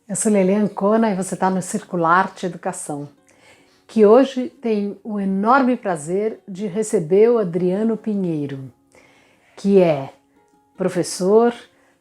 Eu sou Lilian Ancona e você está no Circularte Educação, que hoje tem o enorme prazer de receber o Adriano Pinheiro, que é professor,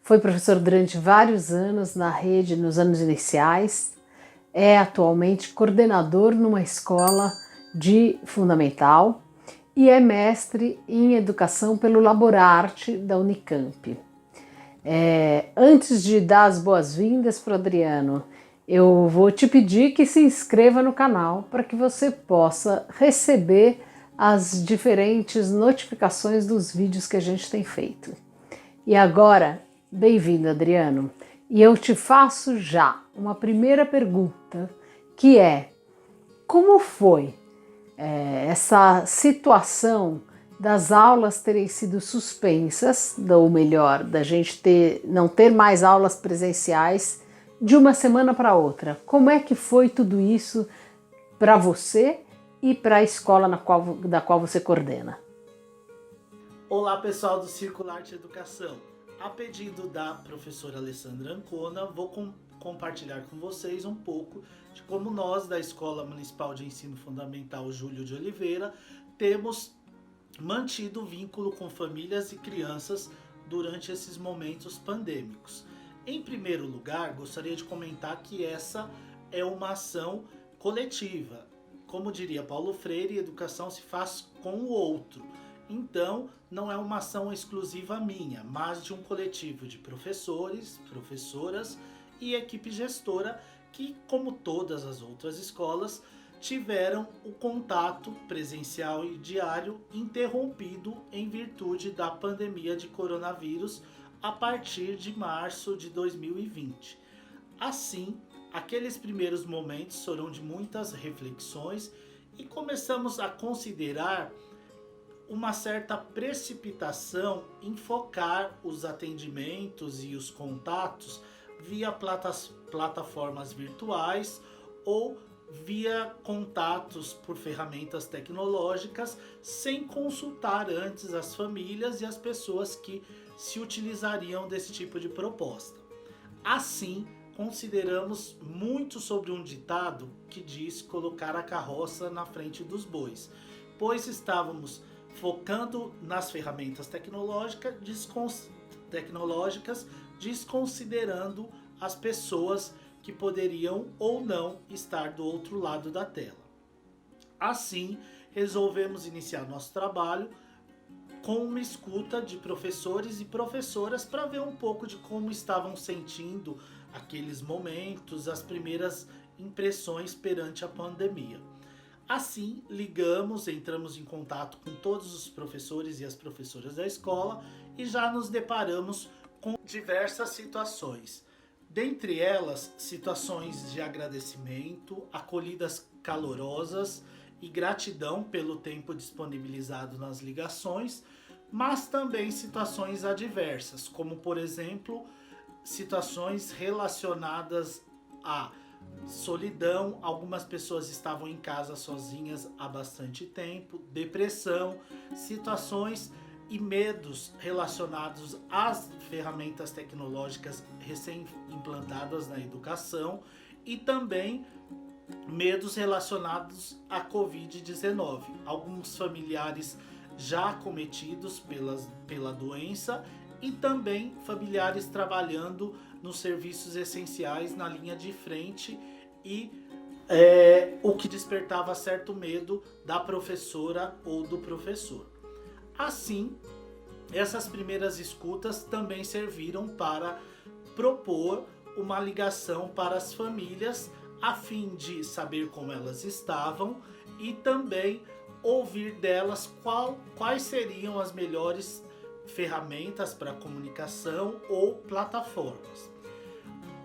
foi professor durante vários anos na rede nos anos iniciais, é atualmente coordenador numa escola de fundamental e é mestre em educação pelo Laborarte da Unicamp. Antes de dar as boas-vindas para o Adriano, eu vou te pedir que se inscreva no canal para que você possa receber as diferentes notificações dos vídeos que a gente tem feito. E agora, bem-vindo, Adriano. E eu te faço já uma primeira pergunta, que é: como foi essa situação das aulas terem sido suspensas, ou melhor, da gente não ter mais aulas presenciais de uma semana para outra? Como é que foi tudo isso para você e para a escola da qual você coordena? Olá, pessoal do Circularte Educação. A pedido da professora Alessandra Ancona, vou compartilhar com vocês um pouco de como nós da Escola Municipal de Ensino Fundamental Júlio de Oliveira temos mantido o vínculo com famílias e crianças durante esses momentos pandêmicos. Em primeiro lugar, gostaria de comentar que essa é uma ação coletiva. Como diria Paulo Freire, educação se faz com o outro. Então, não é uma ação exclusiva minha, mas de um coletivo de professores, professoras e equipe gestora que, como todas as outras escolas, tiveram o contato presencial e diário interrompido em virtude da pandemia de coronavírus a partir de março de 2020. Assim, aqueles primeiros momentos foram de muitas reflexões e começamos a considerar uma certa precipitação em focar os atendimentos e os contatos via plataformas virtuais ou via contatos por ferramentas tecnológicas, sem consultar antes as famílias e as pessoas que se utilizariam desse tipo de proposta. Assim, consideramos muito sobre um ditado que diz colocar a carroça na frente dos bois, pois estávamos focando nas ferramentas tecnológicas, desconsiderando as pessoas que poderiam ou não estar do outro lado da tela. Assim, resolvemos iniciar nosso trabalho com uma escuta de professores e professoras para ver um pouco de como estavam sentindo aqueles momentos, as primeiras impressões perante a pandemia. Assim, entramos em contato com todos os professores e as professoras da escola e já nos deparamos com diversas situações. Dentre elas, situações de agradecimento, acolhidas calorosas e gratidão pelo tempo disponibilizado nas ligações, mas também situações adversas, como por exemplo, situações relacionadas a solidão, algumas pessoas estavam em casa sozinhas há bastante tempo, depressão, situações e medos relacionados às ferramentas tecnológicas recém-implantadas na educação e também medos relacionados à Covid-19. Alguns familiares já acometidos pela doença e também familiares trabalhando nos serviços essenciais na linha de frente e o que despertava certo medo da professora ou do professor. Assim, essas primeiras escutas também serviram para propor uma ligação para as famílias a fim de saber como elas estavam e também ouvir delas quais seriam as melhores ferramentas para comunicação ou plataformas.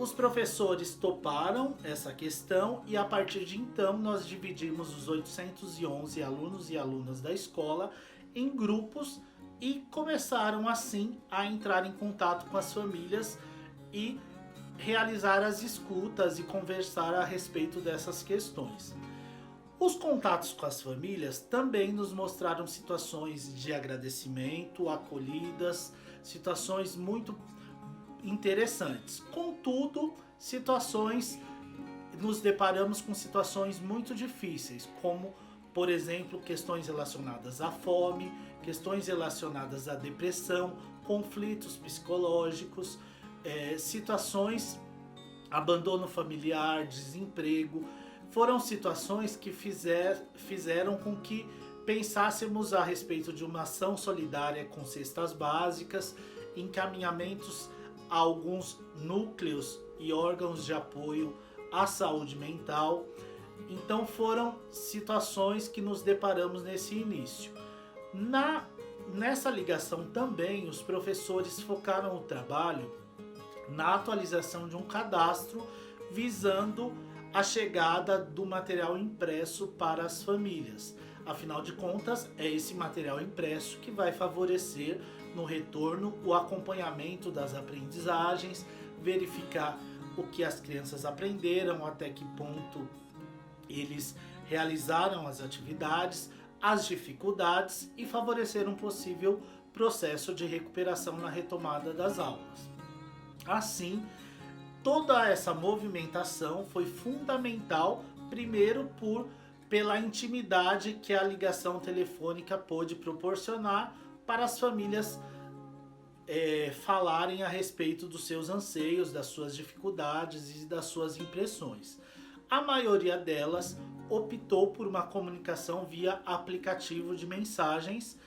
Os professores toparam essa questão e a partir de então nós dividimos os 811 alunos e alunas da escola em grupos e começaram assim a entrar em contato com as famílias e realizar as escutas e conversar a respeito dessas questões. Os contatos com as famílias também nos mostraram situações de agradecimento, acolhidas, situações muito interessantes. Contudo, nos deparamos com situações muito difíceis, como, por exemplo, questões relacionadas à fome, questões relacionadas à depressão, conflitos psicológicos, situações, abandono familiar, desemprego. Foram situações que fizeram com que pensássemos a respeito de uma ação solidária com cestas básicas, encaminhamentos a alguns núcleos e órgãos de apoio à saúde mental. Então foram situações que nos deparamos nesse início. Nessa ligação também, os professores focaram o trabalho na atualização de um cadastro visando a chegada do material impresso para as famílias. Afinal de contas, é esse material impresso que vai favorecer no retorno o acompanhamento das aprendizagens, verificar o que as crianças aprenderam, até que ponto eles realizaram as atividades, as dificuldades e favorecer um possível processo de recuperação na retomada das aulas. Assim, toda essa movimentação foi fundamental, primeiro pela intimidade que a ligação telefônica pôde proporcionar para as famílias falarem a respeito dos seus anseios, das suas dificuldades e das suas impressões. A maioria delas optou por uma comunicação via aplicativo de mensagens,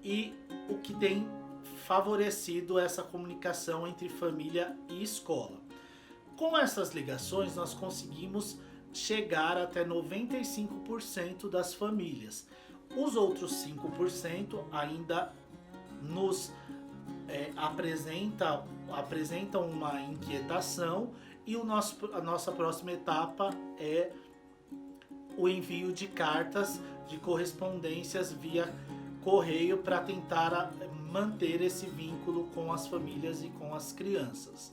e o que tem favorecido essa comunicação entre família e escola. Com essas ligações, nós conseguimos chegar até 95% das famílias. Os outros 5% ainda nos apresentam uma inquietação, e a nossa próxima etapa é o envio de cartas, de correspondências via correio, para tentar manter esse vínculo com as famílias e com as crianças.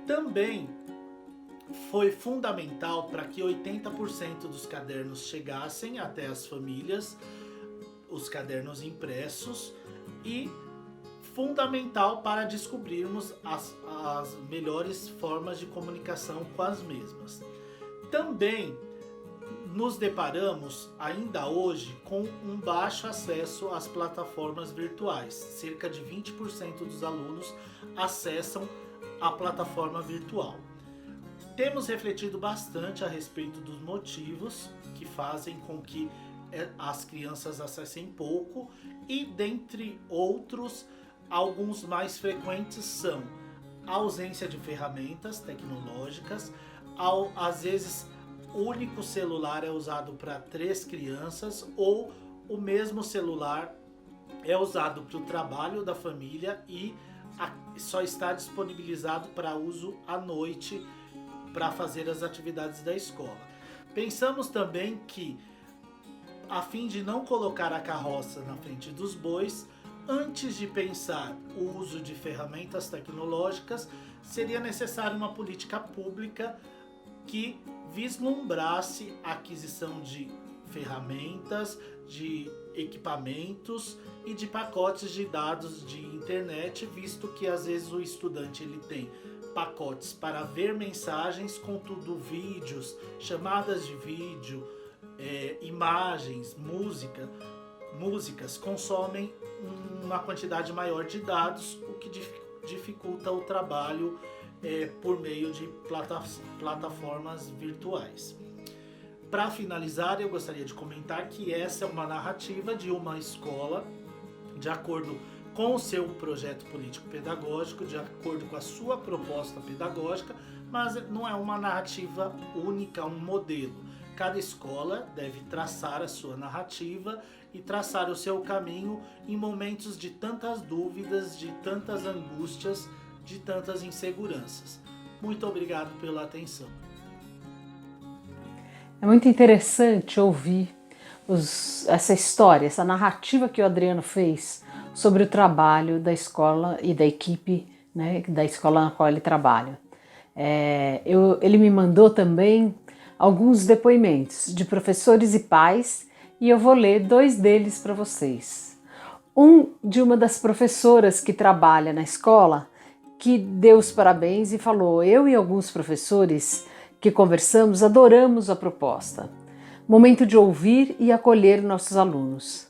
Também foi fundamental para que 80% dos cadernos chegassem até as famílias, os cadernos impressos, e fundamental para descobrirmos as melhores formas de comunicação com as mesmas. Também nos deparamos, ainda hoje, com um baixo acesso às plataformas virtuais. Cerca de 20% dos alunos acessam a plataforma virtual. Temos refletido bastante a respeito dos motivos que fazem com que as crianças acessem pouco, e, dentre outros, alguns mais frequentes são a ausência de ferramentas tecnológicas. Às vezes, o único celular é usado para 3 crianças, ou o mesmo celular é usado para o trabalho da família e só está disponibilizado para uso à noite para fazer as atividades da escola. Pensamos também que, a fim de não colocar a carroça na frente dos bois, antes de pensar o uso de ferramentas tecnológicas, seria necessária uma política pública que vislumbrasse a aquisição de ferramentas, de equipamentos e de pacotes de dados de internet, visto que às vezes o estudante ele tem pacotes para ver mensagens, contudo vídeos, chamadas de vídeo, imagens, músicas consomem uma quantidade maior de dados, o que dificulta o trabalho por meio de plataformas virtuais. Para finalizar, eu gostaria de comentar que essa é uma narrativa de uma escola, de acordo com o seu projeto político-pedagógico, de acordo com a sua proposta pedagógica, mas não é uma narrativa única, um modelo. Cada escola deve traçar a sua narrativa e traçar o seu caminho em momentos de tantas dúvidas, de tantas angústias, de tantas inseguranças. Muito obrigado pela atenção. É muito interessante ouvir essa história, essa narrativa que o Adriano fez sobre o trabalho da escola e da equipe, né, da escola na qual ele trabalha. Ele me mandou também alguns depoimentos de professores e pais, e eu vou ler 2 deles para vocês. Um de uma das professoras que trabalha na escola, que deu os parabéns e falou: eu e alguns professores que conversamos adoramos a proposta. Momento de ouvir e acolher nossos alunos.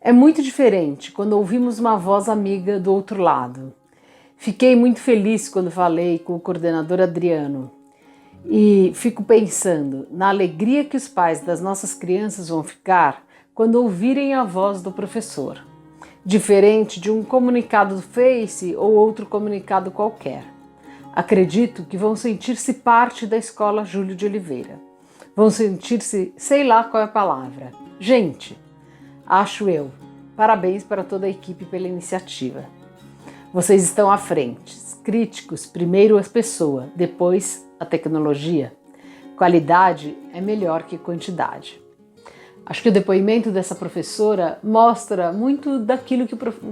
É muito diferente quando ouvimos uma voz amiga do outro lado. Fiquei muito feliz quando falei com o coordenador Adriano e fico pensando na alegria que os pais das nossas crianças vão ficar quando ouvirem a voz do professor, diferente de um comunicado do Face ou outro comunicado qualquer. Acredito que vão sentir-se parte da Escola Júlio de Oliveira. Vão sentir-se, sei lá qual é a palavra, gente, acho eu. Parabéns para toda a equipe pela iniciativa. Vocês estão à frente, críticos, primeiro a pessoa, depois a tecnologia. Qualidade é melhor que quantidade. Acho que o depoimento dessa professora mostra muito daquilo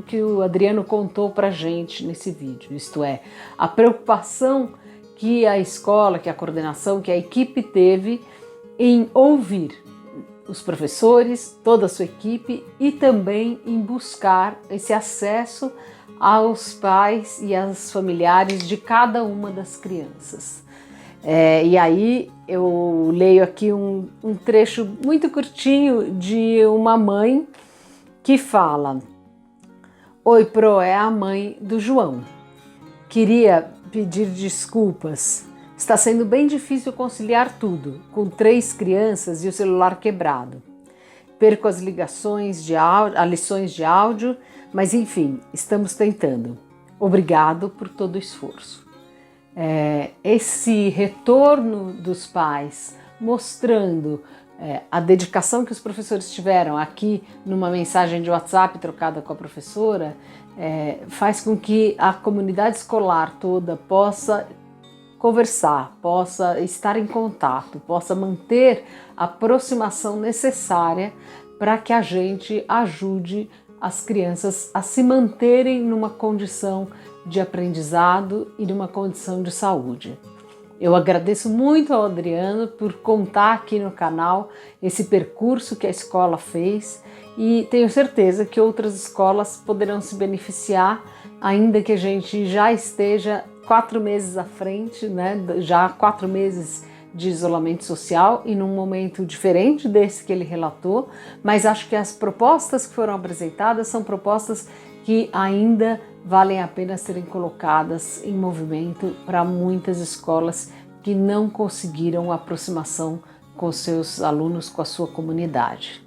que o Adriano contou para a gente nesse vídeo, isto é, a preocupação que a escola, que a coordenação, que a equipe teve em ouvir os professores, toda a sua equipe e também em buscar esse acesso aos pais e aos familiares de cada uma das crianças. E aí eu leio aqui um trecho muito curtinho de uma mãe que fala: Oi, Pro, é a mãe do João. Queria pedir desculpas. Está sendo bem difícil conciliar tudo, com 3 crianças e o celular quebrado. Perco as lições de áudio, mas enfim, estamos tentando. Obrigado por todo o esforço. Esse retorno dos pais mostrando a dedicação que os professores tiveram aqui numa mensagem de WhatsApp trocada com a professora faz com que a comunidade escolar toda possa conversar, possa estar em contato, possa manter a aproximação necessária para que a gente ajude as crianças a se manterem numa condição de aprendizado e numa condição de saúde. Eu agradeço muito ao Adriano por contar aqui no canal esse percurso que a escola fez e tenho certeza que outras escolas poderão se beneficiar, ainda que a gente já esteja 4 meses à frente, né? Já 4 meses de isolamento social e num momento diferente desse que ele relatou, mas acho que as propostas que foram apresentadas são propostas que ainda valem a pena serem colocadas em movimento para muitas escolas que não conseguiram aproximação com seus alunos, com a sua comunidade.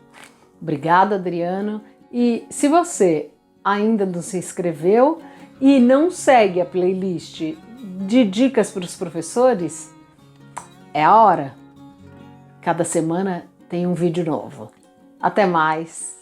Obrigada, Adriano. E se você ainda não se inscreveu e não segue a playlist de dicas para os professores, é a hora. Cada semana tem um vídeo novo. Até mais!